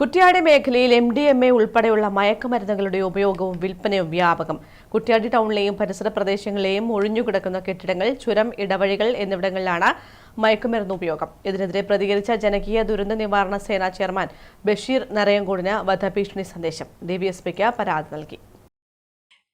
കുറ്റ്യാടി മേഖലയിൽ MDMA ഉൾപ്പെടെയുള്ള മയക്കുമരുന്നുകളുടെ ഉപയോഗവും വിൽപ്പനയും വ്യാപകം. കുറ്റ്യാടി ടൗണിലെയും പരിസര പ്രദേശങ്ങളിലെയും ഒഴിഞ്ഞുകിടക്കുന്ന കെട്ടിടങ്ങൾ, ചുരം, ഇടവഴികൾ എന്നിവിടങ്ങളിലാണ് മയക്കുമരുന്ന് ഉപയോഗം. ഇതിനെതിരെ പ്രതികരിച്ച ജനകീയ ദുരന്ത നിവാരണ സേന ചെയർമാൻ ബഷീർ നരയങ്കോടിന് വധഭീഷണി സന്ദേശം. DVSPക്ക് പരാതി നൽകി.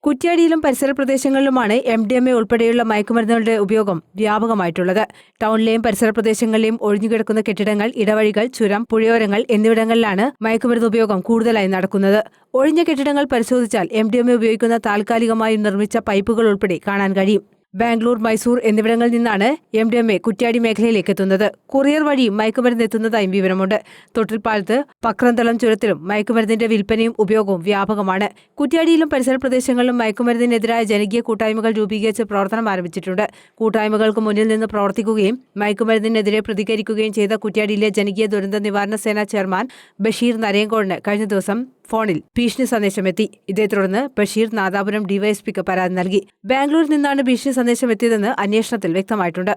കുറ്റ്യാടിയിലും പരിസര പ്രദേശങ്ങളിലുമാണ് MDMA ഉൾപ്പെടെയുള്ള മയക്കുമരുന്നുകളുടെ ഉപയോഗം വ്യാപകമായിട്ടുള്ളത്. ടൗണിലെയും പരിസര പ്രദേശങ്ങളിലെയും ഒഴിഞ്ഞുകിടക്കുന്ന കെട്ടിടങ്ങൾ, ഇടവഴികൾ, ചുരം, പുഴയോരങ്ങൾ എന്നിവിടങ്ങളിലാണ് മയക്കുമരുന്ന് ഉപയോഗം കൂടുതലായി നടക്കുന്നത്. ഒഴിഞ്ഞ കെട്ടിടങ്ങൾ പരിശോധിച്ചാൽ MDMA ഉപയോഗിക്കുന്ന താൽക്കാലികമായി നിർമ്മിച്ച പൈപ്പുകൾ ഉൾപ്പെടെ കാണാൻ കഴിയും. ബാംഗ്ലൂർ, മൈസൂർ എന്നിവിടങ്ങളിൽ നിന്നാണ് MDMA കുറ്റ്യാടി മേഖലയിലേക്ക് എത്തുന്നത്. കൊറിയർ വഴി മയക്കുമരുന്ന് എത്തുന്നതായും വിവരമുണ്ട്. തൊട്ടിൽപ്പാലത്ത്, പക്രന്തളം ചുരത്തിലും മയക്കുമരുന്നിന്റെ വിൽപ്പനയും ഉപയോഗവും വ്യാപകമാണ്. കുറ്റ്യാടിയിലും പരിസര പ്രദേശങ്ങളിലും മയക്കുമരുന്നിനെതിരായ ജനകീയ കൂട്ടായ്മകൾ രൂപീകരിച്ച് പ്രവർത്തനം ആരംഭിച്ചിട്ടുണ്ട്. കൂട്ടായ്മകൾക്ക് മുന്നിൽ നിന്ന് പ്രവർത്തിക്കുകയും മയക്കുമരുന്നിനെതിരെ പ്രതികരിക്കുകയും ചെയ്ത കുറ്റ്യാടിയിലെ ജനകീയ ദുരന്ത നിവാരണ സേന ചെയർമാൻ ബഷീർ നരയങ്കോടിന് കഴിഞ്ഞ ദിവസം ഫോണിൽ ഭീഷണി സന്ദേശമെത്തി. ഇതേ തുടർന്ന് ബഷീർ നാദാപുരം DYSPക്ക് പരാതി നൽകി. ബാംഗ്ലൂരിൽ നിന്നാണ് ഭീഷണി സന്ദേശം എത്തിയതെന്ന് അന്വേഷണത്തിൽ വ്യക്തമായിട്ടുണ്ട്.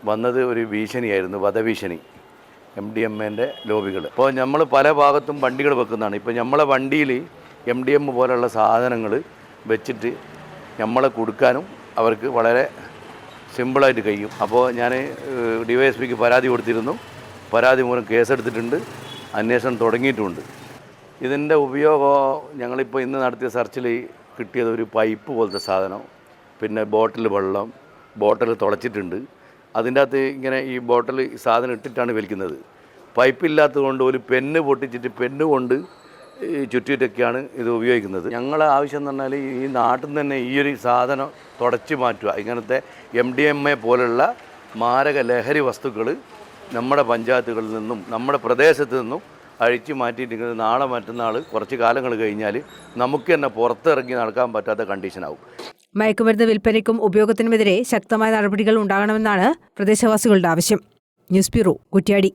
വന്നത് ഒരു ഭീഷണിയായിരുന്നു, വധഭീഷണി. MDMAന്റെ ലോബികൾ. ഇപ്പോൾ നമ്മൾ പല ഭാഗത്തും വണ്ടികൾ വെക്കുന്നതാണ്. ഇപ്പോൾ നമ്മളെ വണ്ടിയിൽ MDMA പോലുള്ള സാധനങ്ങൾ വെച്ചിട്ട് നമ്മളെ കൊടുക്കാനും അവർക്ക് വളരെ സിമ്പിളായിട്ട് കഴിയും. അപ്പോൾ ഞാൻ DYSPക്ക് പരാതി കൊടുത്തിരുന്നു. പരാതി മൂലം കേസെടുത്തിട്ടുണ്ട്. അന്വേഷണം തുടങ്ങിയിട്ടുമുണ്ട്. ഇതിൻ്റെ ഉപയോഗം ഞങ്ങളിപ്പോൾ ഇന്ന് നടത്തിയ സെർച്ചിൽ കിട്ടിയത് ഒരു പൈപ്പ് പോലത്തെ സാധനം, പിന്നെ ബോട്ടിൽ വെള്ളം, ബോട്ടിൽ തുളച്ചിട്ടുണ്ട്. അതിൻ്റെ അകത്ത് ഇങ്ങനെ ഈ ബോട്ടിൽ സാധനം ഇട്ടിട്ടാണ് വലിക്കുന്നത്. പൈപ്പില്ലാത്തതുകൊണ്ട് ഒരു പെന്ന് പൊട്ടിച്ചിട്ട് പെന്ന് കൊണ്ട് ചുറ്റിയിട്ടൊക്കെയാണ് ഇത് ഉപയോഗിക്കുന്നത്. ഞങ്ങളെ ആവശ്യം എന്ന് പറഞ്ഞാൽ ഈ നാട്ടിൽ നിന്ന് തന്നെ ഈ ഒരു സാധനം തുടച്ചു മാറ്റുക. ഇങ്ങനത്തെ MDMA പോലുള്ള മാരക ലഹരി വസ്തുക്കൾ നമ്മുടെ പഞ്ചായത്തുകളിൽ നിന്നും നമ്മുടെ പ്രദേശത്ത് നിന്നും അഴിച്ചു മാറ്റിയിട്ട് നാളെ മറ്റന്നാൾ കുറച്ച് കാലങ്ങൾ കഴിഞ്ഞാൽ നമുക്ക് തന്നെ പുറത്തിറങ്ങി നടക്കാൻ പറ്റാത്ത കണ്ടീഷനാവും. മയക്കുമരുന്ന് വിൽപ്പനയ്ക്കും ഉപയോഗത്തിനുമെതിരെ ശക്തമായ നടപടികൾ ഉണ്ടാകണമെന്നാണ് പ്രദേശവാസികളുടെ ആവശ്യം. News bureau, Kuttiadi.